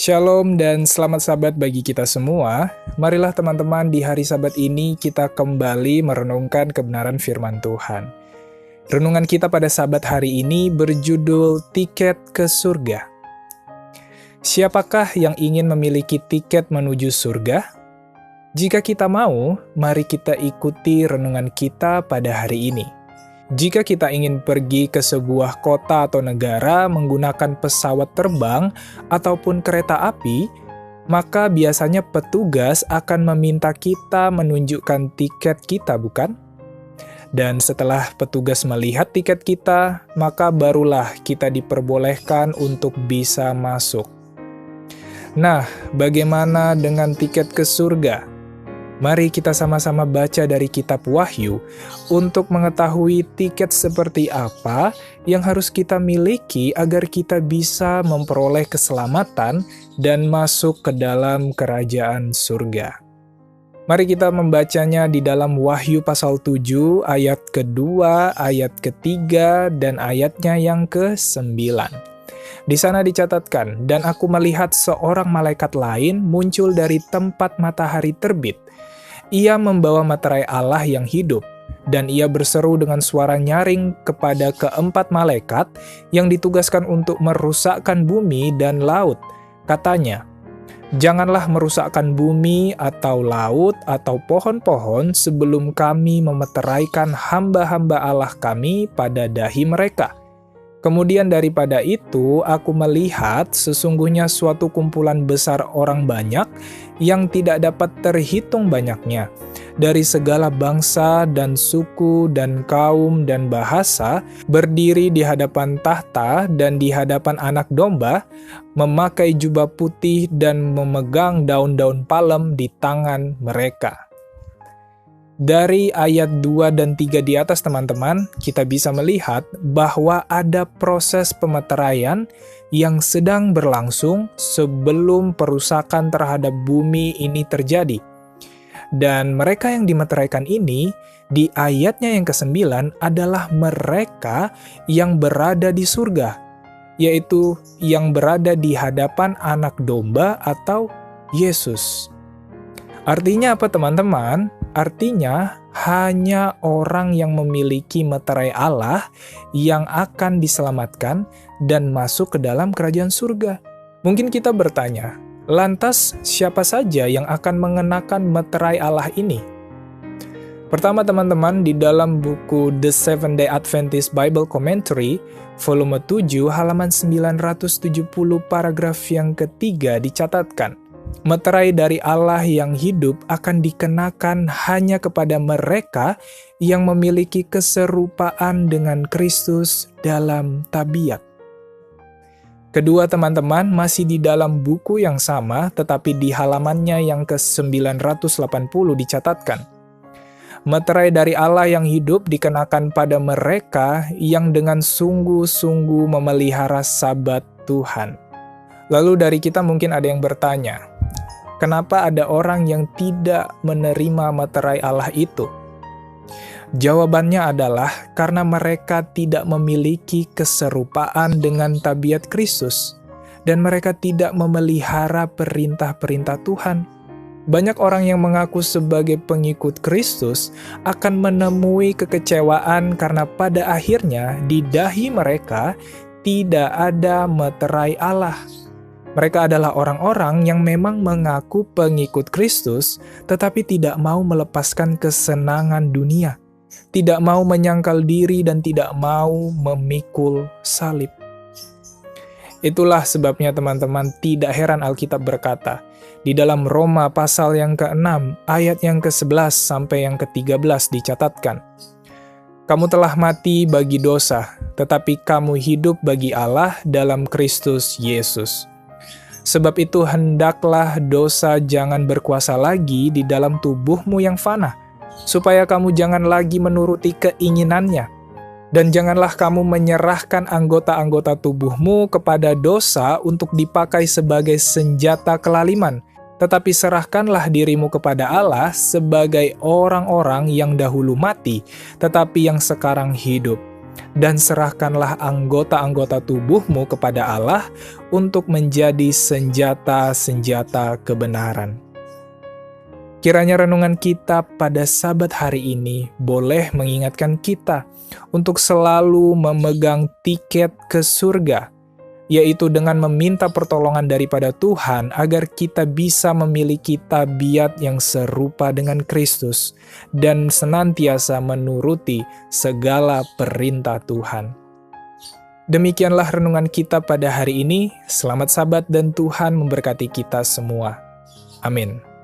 Shalom dan selamat Sabat bagi kita semua. Marilah teman-teman di hari Sabat ini kita kembali merenungkan kebenaran firman Tuhan. Renungan kita pada Sabat hari ini berjudul Tiket ke Surga. Siapakah yang ingin memiliki tiket menuju surga? Jika kita mau, mari kita ikuti renungan kita pada hari ini. Jika kita ingin pergi ke sebuah kota atau negara menggunakan pesawat terbang ataupun kereta api, maka biasanya petugas akan meminta kita menunjukkan tiket kita, bukan? Dan setelah petugas melihat tiket kita, maka barulah kita diperbolehkan untuk bisa masuk. Nah, bagaimana dengan tiket ke surga? Mari kita sama-sama baca dari kitab Wahyu untuk mengetahui tiket seperti apa yang harus kita miliki agar kita bisa memperoleh keselamatan dan masuk ke dalam kerajaan surga. Mari kita membacanya di dalam Wahyu pasal 7 ayat kedua, ayat ketiga, dan ayatnya yang ke-9. Di sana dicatatkan, "Dan aku melihat seorang malaikat lain muncul dari tempat matahari terbit. Ia membawa materai Allah yang hidup, dan ia berseru dengan suara nyaring kepada keempat malaikat yang ditugaskan untuk merusakkan bumi dan laut. Katanya, 'Janganlah merusakkan bumi atau laut atau pohon-pohon sebelum kami memeteraikan hamba-hamba Allah kami pada dahi mereka.' Kemudian daripada itu, aku melihat sesungguhnya suatu kumpulan besar orang banyak yang tidak dapat terhitung banyaknya, dari segala bangsa dan suku dan kaum dan bahasa, berdiri di hadapan tahta dan di hadapan Anak Domba, memakai jubah putih dan memegang daun-daun palem di tangan mereka." Dari ayat 2 dan 3 di atas teman-teman, kita bisa melihat bahwa ada proses pemeteraian yang sedang berlangsung sebelum perusakan terhadap bumi ini terjadi. Dan mereka yang dimeteraikan ini, di ayatnya yang ke-9 adalah mereka yang berada di surga, yaitu yang berada di hadapan Anak Domba atau Yesus. Artinya apa teman-teman? Artinya hanya orang yang memiliki meterai Allah yang akan diselamatkan dan masuk ke dalam kerajaan surga. Mungkin kita bertanya, lantas siapa saja yang akan mengenakan meterai Allah ini? Pertama teman-teman, di dalam buku The Seventh-day Adventist Bible Commentary, volume 7, halaman 970 paragraf yang ketiga dicatatkan, meterai dari Allah yang hidup akan dikenakan hanya kepada mereka yang memiliki keserupaan dengan Kristus dalam tabiat. Kedua teman-teman, masih di dalam buku yang sama, tetapi di halamannya yang ke-980 dicatatkan, meterai dari Allah yang hidup dikenakan pada mereka yang dengan sungguh-sungguh memelihara Sabat Tuhan. Lalu dari kita mungkin ada yang bertanya, kenapa ada orang yang tidak menerima meterai Allah itu? Jawabannya adalah karena mereka tidak memiliki keserupaan dengan tabiat Kristus, dan mereka tidak memelihara perintah-perintah Tuhan. Banyak orang yang mengaku sebagai pengikut Kristus akan menemui kekecewaan karena pada akhirnya di dahi mereka tidak ada meterai Allah. Mereka adalah orang-orang yang memang mengaku pengikut Kristus, tetapi tidak mau melepaskan kesenangan dunia, tidak mau menyangkal diri, dan tidak mau memikul salib. Itulah sebabnya teman-teman, tidak heran Alkitab berkata, di dalam Roma pasal yang ke-6, ayat yang ke-11 sampai yang ke-13 dicatatkan, "Kamu telah mati bagi dosa, tetapi kamu hidup bagi Allah dalam Kristus Yesus. Sebab itu hendaklah dosa jangan berkuasa lagi di dalam tubuhmu yang fana, supaya kamu jangan lagi menuruti keinginannya. Dan janganlah kamu menyerahkan anggota-anggota tubuhmu kepada dosa untuk dipakai sebagai senjata kelaliman, tetapi serahkanlah dirimu kepada Allah sebagai orang-orang yang dahulu mati, tetapi yang sekarang hidup. dan serahkanlah anggota-anggota tubuhmu kepada Allah untuk menjadi senjata-senjata kebenaran. Kiranya renungan kita pada Sabat hari ini boleh mengingatkan kita untuk selalu memegang tiket ke surga, yaitu dengan meminta pertolongan daripada Tuhan agar kita bisa memiliki tabiat yang serupa dengan Kristus dan senantiasa menuruti segala perintah Tuhan. Demikianlah renungan kita pada hari ini. Selamat Sabat dan Tuhan memberkati kita semua. Amin.